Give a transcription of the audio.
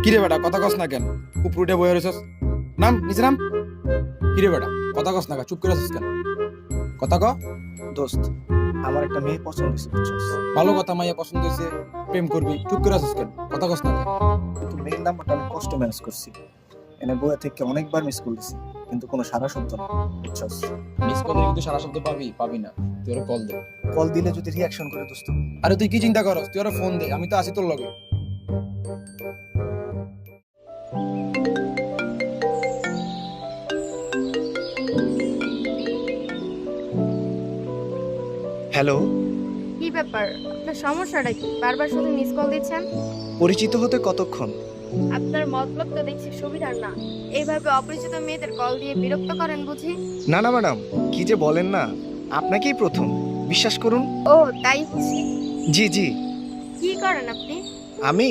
কিরে বেটা কথা কস না কেন? উপর উঠে বয়ে রয়েছস। নাম নিচে নাম। কিরে বেটা কথা কস না কেন? চুপ করে আছিস কেন? কথা ক। দোস্ত, আমার একটা মেয়ে পছন্দ হয়েছে বুঝছস, ভালো কথা, মাইয়া পছন্দ হয়েছে, প্রেম করবি, চুপ করে আছিস কেন? কথা কস না কেন? কিন্তু মেয়ের নাম্বারটা অনেক কষ্ট ম্যানেজ করছি। এনে বইয়া থেকে অনেকবার মিস কল দিছি, কিন্তু কোনো সারা শব্দ না বুঝছস। মিস করলে কিন্তু সারা শব্দ পাবি না। তুই ওরা কল দে। কল দিলে যদি রিয়াকশন করে দোস্ত। আরে তুই কি চিন্তা করস? তুই ওরা ফোন দে, আমি তো আছি তোর লগে। হ্যালো, কি ব্যাপার, আপনার সমস্যাটা কি? বারবার শুধু মিস কল দিচ্ছেন। পরিচিত হতে কতক্ষণ? আপনার মতলব তো দেখছি সুবিধার না। এইভাবে অপরিচিত মেয়েদের কল দিয়ে বিরক্ত করেন বুঝি? না না ম্যাডাম, কি যে বলেন না, আপনাকেই প্রথম, বিশ্বাস করুন। ও তাই বুঝি। জি জি, কি করেন আপনি? আমি